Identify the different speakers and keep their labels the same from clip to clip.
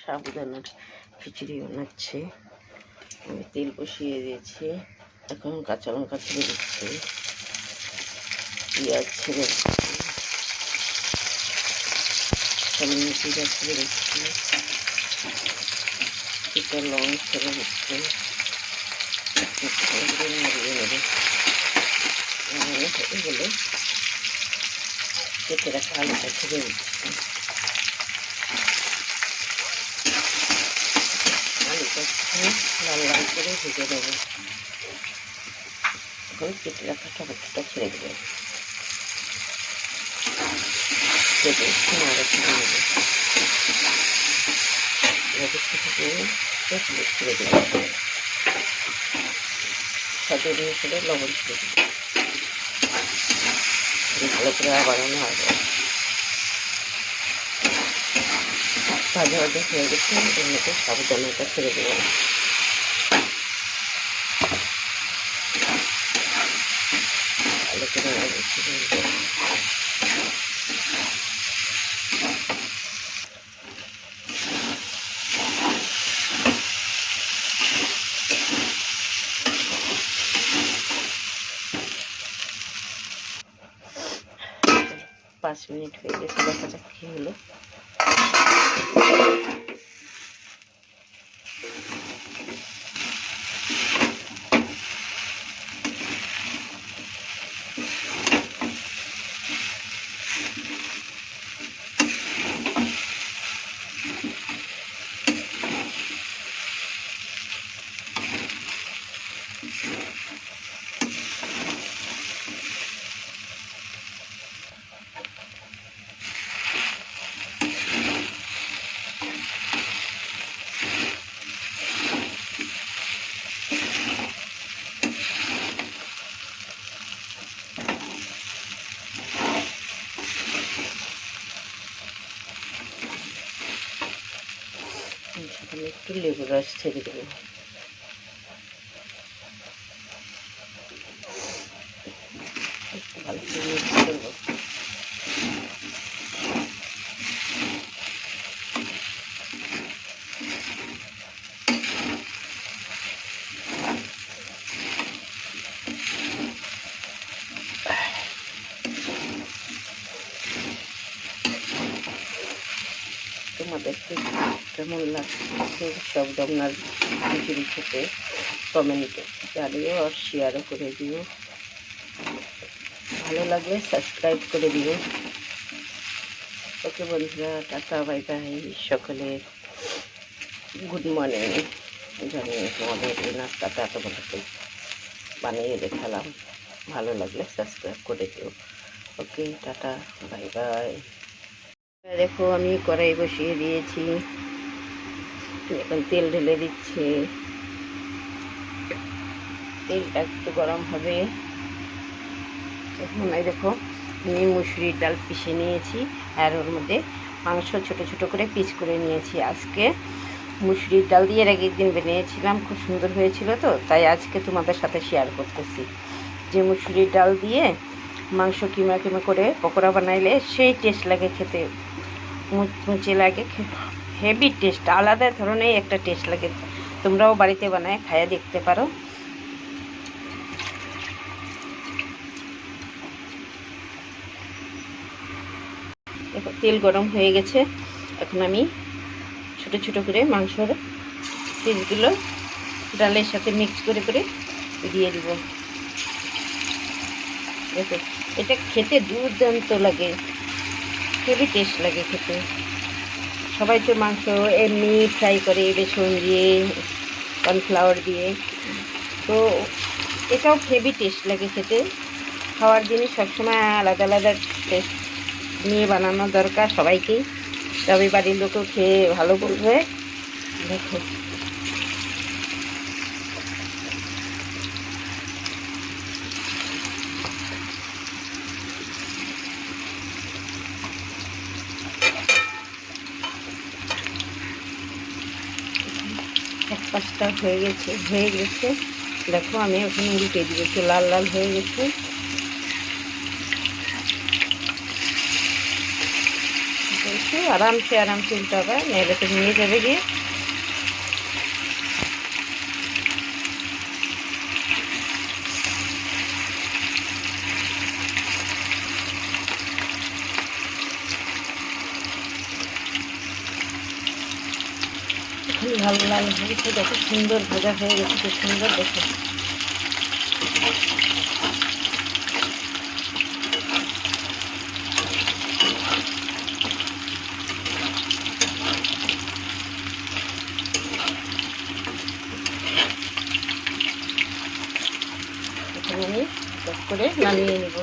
Speaker 1: সাবুদানার খিচুড়ি বানাচ্ছে। আমি তেল বসিয়ে দিয়েছি, এখন কাঁচা লঙ্কা ছেড়ে দিচ্ছি, পেঁয়াজ ছেড়ে দিচ্ছি, সামান্য জিরা ছেড়ে দিচ্ছি, কিছুটা লং ছেড়ে দিচ্ছি, নাড়িয়ে নেবে। হয়ে গেলে কেটে রাখা আলুটা ছেড়ে দিচ্ছি। আলুটা লাল লাল করে ভেজে দেবো। এখন কেটে রাখা টমেটোটা ছেড়ে দেবো, কেটে নাড়া ছেড়ে নেবো, ছেড়ে দেবো, স্বাদের অনুসারে লবণ ছেড়ে দেবো। ভালো করে আবার নাড়বো। ভাজা ভাজা হয়ে গেছে, এর মধ্যে সাবুদানাটা ছেড়ে দেবো। ভালো করে নাড়বো, ছেড়ে দেবো। 5 মিনিট হয়ে গেছে, দেখা যাক কি হলো। সেখানে একটু লেবুর রস ছেড়ে দেবো। একটু ভালো করে মিক্স করবো। তোমাদেরকে কেমন লাগছে সাবুদানার খিচুড়ি খেতে কমেন্টে জানিও আর শেয়ারও করে দিও। ভালো লাগলে সাবস্ক্রাইব করে দিও। ওকে বন্ধুরা, টাটা বাই বাই। সকলের গুড মর্নিং জানিয়ে তোমাদের এই নাস্তাটা তোমাদেরকে বানিয়ে দেখালাম। ভালো লাগলে সাবস্ক্রাইব করে দিও। ওকে টাটা বাই বাই। দেখো আমি কড়াই বসিয়ে দিয়েছি, এখন তেল ঢেলে দিচ্ছি। তেলটা একটু গরম হবে। এখন এই দেখো আমি মুসুরির ডাল পিষে নিয়েছি, আর ওর মধ্যে মাংস ছোট ছোট করে পিস করে নিয়েছি। আজকে মুসুরির ডাল দিয়ে এর আগের দিন বানিয়েছিলাম, খুব সুন্দর হয়েছিল, তো তাই আজকে তোমাদের সাথে শেয়ার করতেছি যে মুসুরির ডাল দিয়ে মাংস কিমা কিমা করে পকোড়া বানাইলে সেই টেস্ট লাগে খেতে, মুচমুচে লাগে, হেভি টেস্ট, আলাদা ধরনের একটা টেস্ট লাগে। তোমরাও বাড়িতে বানায় খাইয়া দেখতে পারো। দেখো তেল গরম হয়ে গেছে, এখন আমি ছোট ছোট করে মাংসর পিসগুলো ডালের সাথে মিক্স করে করে দিয়ে দিব। দেখো এটা খেতে দুর্দান্ত লাগে, হেভি টেস্ট লাগে খেতে। সবাই তো মাংস এমনি ফ্রাই করে বেসন দিয়ে, কর্নফ্লাওয়ার দিয়ে, তো এটাও হেভি টেস্ট লাগে খেতে। খাওয়ার জিনিস সবসময় আলাদা আলাদা টেস্ট নিয়ে বানানো দরকার সবাইকেই, তবে বাড়ির লোকও খেয়ে ভালো বলবে। দেখো এক পাশটা হয়ে গেছে। দেখো আমি ওখানে উল্টে দিব, একটু লাল লাল হয়ে গেছে। আরামসে আরামসে উল্টাবে, নাহলে তো নিয়ে যাবে গিয়ে। লাল লাল হয়েছে, দেখো সুন্দর ভাজা হয়ে গেছে, খুব সুন্দর দেখো। এখন আমি টক করে নামিয়ে নেব।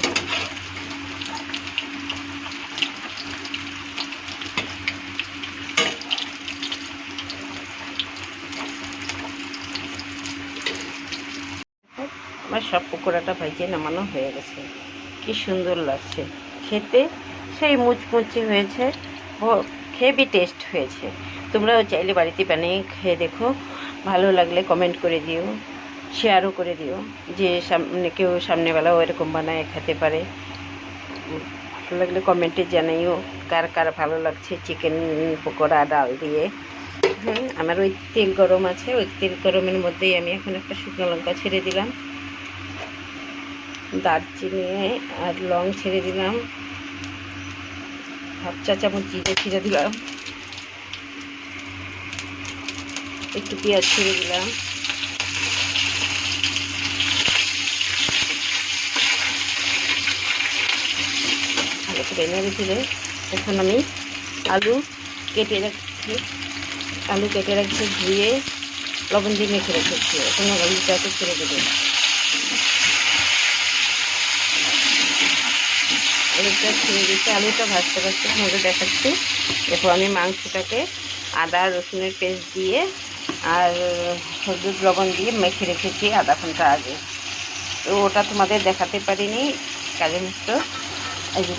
Speaker 1: আমার সব পকোড়াটা ভাজিয়ে নামানো হয়ে গেছে, কি সুন্দর লাগছে খেতে, সেই মুচমুচে হয়েছে, হেভি টেস্ট হয়েছে। তোমরাও চাইলে বাড়িতে বানিয়ে খেয়ে দেখো, ভালো লাগলে কমেন্ট করে দিও, শেয়ারও করে দিও, যে কেউ সামনেবেলাও এরকম বানায় খেতে পারে। ভালো লাগলে কমেন্টে জানাইও কার কার ভালো লাগছে চিকেন পকোড়া ডাল দিয়ে। হ্যাঁ, আমার ওই তেল গরম আছে, ওই তেল গরমের মধ্যেই আমি এখন একটা শুকনো লঙ্কা ছেড়ে দিলাম, দারচিনি আর লং ছেড়ে দিলাম, হাফ চা চামচ জিরে ছেড়ে দিলাম, একটু পেঁয়াজ ছেড়ে দিলাম, ভালো করে নেড়ে ছেড়ে এখন আমি আলু কেটে রাখছি ধুয়ে লবণ দিয়ে মেখে রেখেছি, এখন আলুটাকে ছেড়ে দেবো। আলুটা ছেড়ে দিচ্ছি, আলুটা ভাজতে ভাজতে তোমাদের দেখাচ্ছি। এরপর আমি মাংসটাকে আদা রসুনের পেস্ট দিয়ে আর হলুদ লবণ দিয়ে মেখে রেখেছি আধা ঘন্টা আগে, তো ওটা তোমাদের দেখাতে পারিনি কাজে মুক্ত,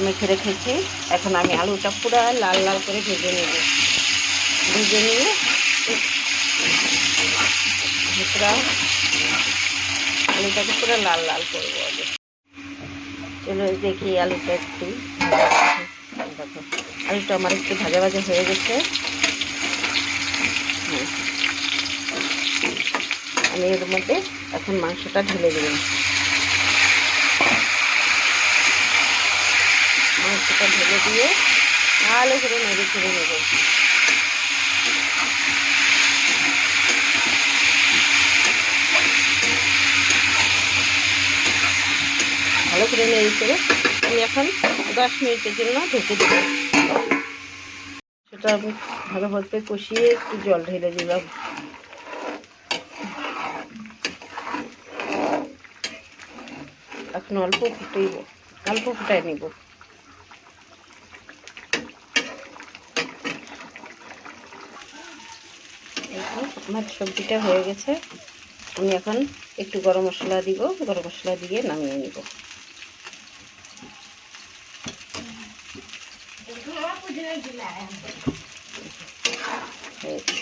Speaker 1: মেখে রেখেছি। এখন আমি আলুটা পুরো লাল লাল করে ভেজে নিয়ে পুরো আলুটাকে পুরো লাল লাল করবো আগে। চলো দেখি আলুটা একটু দেখো, আলুটা আমার একটু ভাজা ভাজা হয়ে গেছে। হ্যাঁ, আমি এর মধ্যে এখন মাংসটা ঢেলে দেব। মাংসটা ঢেলে দিয়ে ভালো করে নেড়ে ছেড়ে নেব। ভালো করে নেড়ে ছেড়ে আমি এখন 10 মিনিটের জন্য ঢেকে দেব। সেটা আমি ভালোভাবে কষিয়ে একটু জল ঢেলে দিলাম। এখন অল্প ফুটাই নেব। আমার সবজিটা হয়ে গেছে, আমি এখন একটু গরম মশলা দিব, গরম মশলা দিয়ে নামিয়ে নিব। হয়েছে।